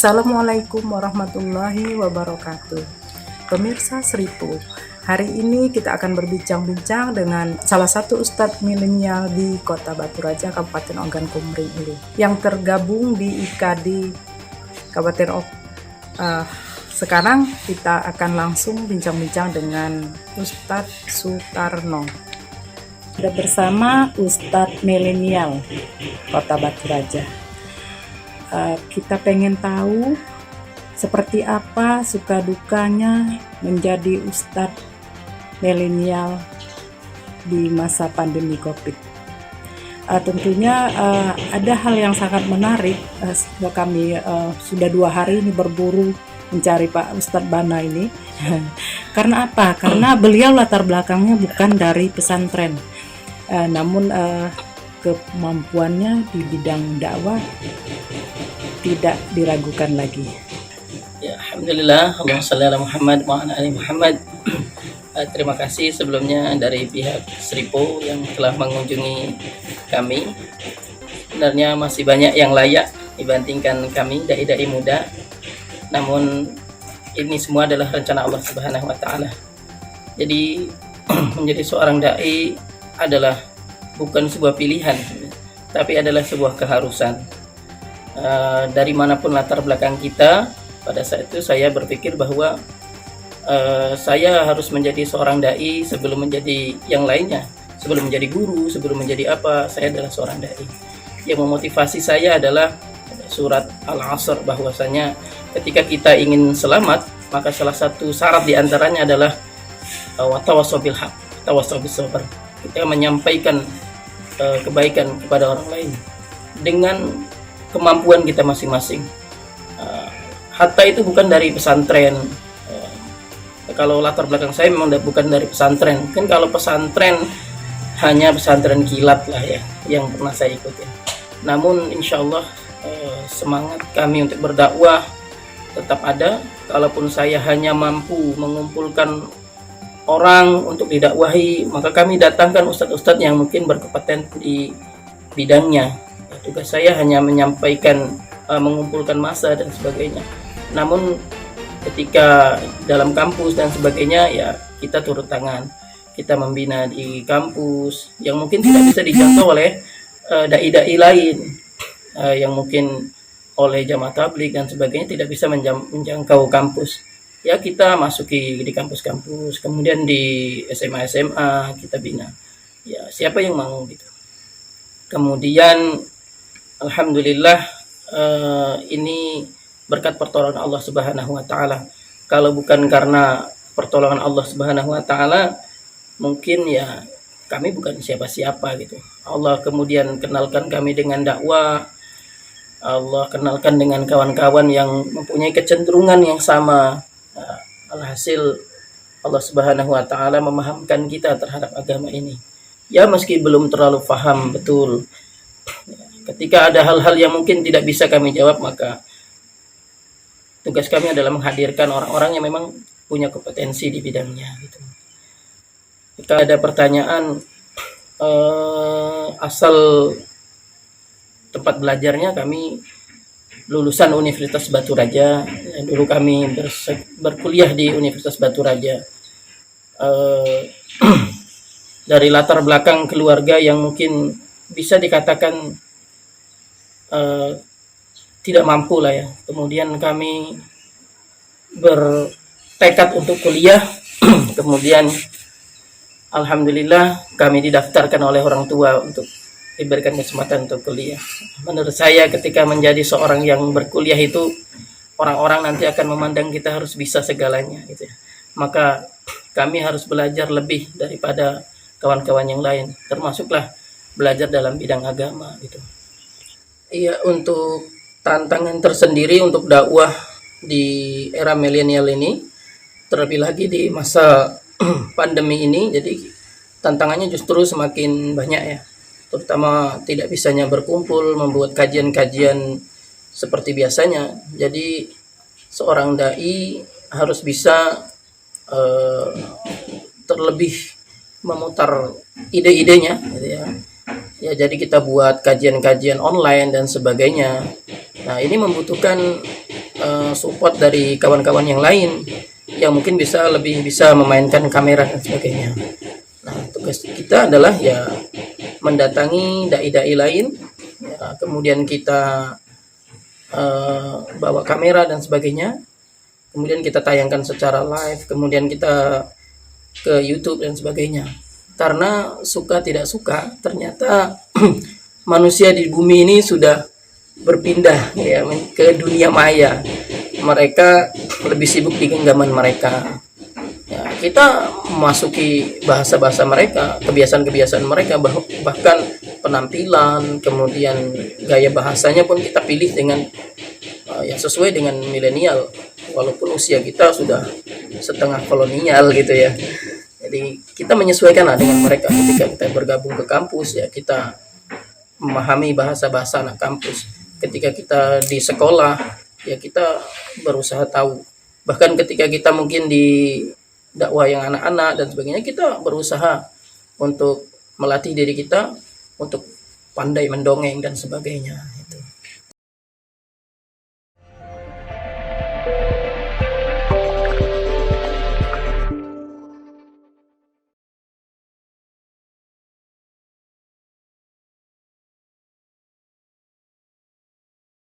Assalamualaikum warahmatullahi wabarakatuh. Pemirsa Seripu, hari ini kita akan berbincang-bincang dengan salah satu ustadz milenial di Kota Batu Raja, Kabupaten Ogan Komering ini, yang tergabung di IKADI Kabupaten Sekarang kita akan langsung bincang-bincang dengan Ustadz Sutarno. Sudah bersama Ustadz milenial Kota Batu Raja. Kita pengen tahu seperti apa suka dukanya menjadi ustadz milenial di masa pandemi COVID. Tentunya ada hal yang sangat menarik. Kami sudah 2 hari ini berburu mencari Pak Ustadz Bana ini. Karena apa? Karena beliau latar belakangnya bukan dari pesantren, namun kemampuannya di bidang dakwah tidak diragukan lagi. Ya, alhamdulillah, Allahumma shalli ala Muhammad wa ala ali Muhammad. Terima kasih sebelumnya dari pihak Seripo yang telah mengunjungi kami. Sebenarnya masih banyak yang layak dibandingkan kami dai-dai muda. Namun ini semua adalah rencana Allah Subhanahu wa taala. Jadi menjadi seorang dai adalah bukan sebuah pilihan, tapi adalah sebuah keharusan. Dari manapun latar belakang kita, pada saat itu saya berpikir bahwa saya harus menjadi seorang dai sebelum menjadi yang lainnya, sebelum menjadi guru, sebelum menjadi apa, saya adalah seorang dai. Yang memotivasi saya adalah surat Al-Asr, bahwasanya ketika kita ingin selamat, maka salah satu syarat diantaranya adalah watawassaw bil haq, tawassaw bis sabr. Kita menyampaikan kebaikan kepada orang lain dengan kemampuan kita masing-masing. Hatta itu bukan dari pesantren. Kalau latar belakang saya memang bukan dari pesantren. Kan kalau pesantren hanya pesantren kilat lah ya yang pernah saya ikutin. Namun insya Allah semangat kami untuk berdakwah tetap ada. Kalaupun saya hanya mampu mengumpulkan orang untuk didakwahi, maka kami datangkan ustadz-ustadz yang mungkin berkompeten di bidangnya. Tugas saya hanya menyampaikan, mengumpulkan massa dan sebagainya. Namun ketika dalam kampus dan sebagainya, ya kita turut tangan, kita membina di kampus yang mungkin tidak bisa dijangkau oleh dai-dai lain, yang mungkin oleh jamaah tabligh dan sebagainya tidak bisa menjangkau kampus. Ya kita masuki di kampus-kampus, kemudian di SMA kita bina. Ya siapa yang mau gitu. Kemudian alhamdulillah ini berkat pertolongan Allah Subhanahu wa taala. Kalau bukan karena pertolongan Allah Subhanahu wa taala, mungkin ya kami bukan siapa-siapa gitu. Allah kemudian kenalkan kami dengan dakwah. Allah kenalkan dengan kawan-kawan yang mempunyai kecenderungan yang sama. Alhasil Allah Subhanahu wa taala memahamkan kita terhadap agama ini. Ya meski belum terlalu paham betul. Ketika ada hal-hal yang mungkin tidak bisa kami jawab, maka tugas kami adalah menghadirkan orang-orang yang memang punya kompetensi di bidangnya. Gitu. Jika ada pertanyaan asal tempat belajarnya, kami lulusan Universitas Batu Raja. Dulu kami berkuliah di Universitas Batu Raja. Dari latar belakang keluarga yang mungkin bisa dikatakan tidak mampu lah ya. Kemudian kami bertekad untuk kuliah. Kemudian alhamdulillah kami didaftarkan oleh orang tua untuk diberikan kesempatan untuk kuliah. Menurut saya ketika menjadi seorang yang berkuliah itu, orang-orang nanti akan memandang kita harus bisa segalanya gitu ya. Maka kami harus belajar lebih daripada kawan-kawan yang lain, termasuklah belajar dalam bidang agama gitu. Iya, untuk tantangan tersendiri untuk dakwah di era milenial ini, terlebih lagi di masa pandemi ini, jadi tantangannya justru semakin banyak ya. Terutama tidak bisanya berkumpul, membuat kajian-kajian seperti biasanya. Jadi seorang dai harus bisa terlebih memutar ide-idenya gitu ya. Ya, jadi kita buat kajian-kajian online dan sebagainya. Nah, ini membutuhkan support dari kawan-kawan yang lain yang mungkin lebih bisa memainkan kamera dan sebagainya. Nah, tugas kita adalah ya mendatangi dai-dai lain, ya, kemudian kita bawa kamera dan sebagainya, kemudian kita tayangkan secara live, kemudian kita ke YouTube dan sebagainya. Karena suka tidak suka, ternyata manusia di bumi ini sudah berpindah ya ke dunia maya. Mereka lebih sibuk di genggaman mereka. Ya, kita memasuki bahasa-bahasa mereka, kebiasaan-kebiasaan mereka, bahkan penampilan, kemudian gaya bahasanya pun kita pilih dengan yang sesuai dengan milenial, walaupun usia kita sudah setengah kolonial gitu ya. Jadi kita menyesuaikan lah dengan mereka. Ketika kita bergabung ke kampus, ya kita memahami bahasa-bahasa anak kampus. Ketika kita di sekolah, ya kita berusaha tahu. Bahkan ketika kita mungkin di dakwah yang anak-anak dan sebagainya, kita berusaha untuk melatih diri kita untuk pandai mendongeng dan sebagainya. Itu.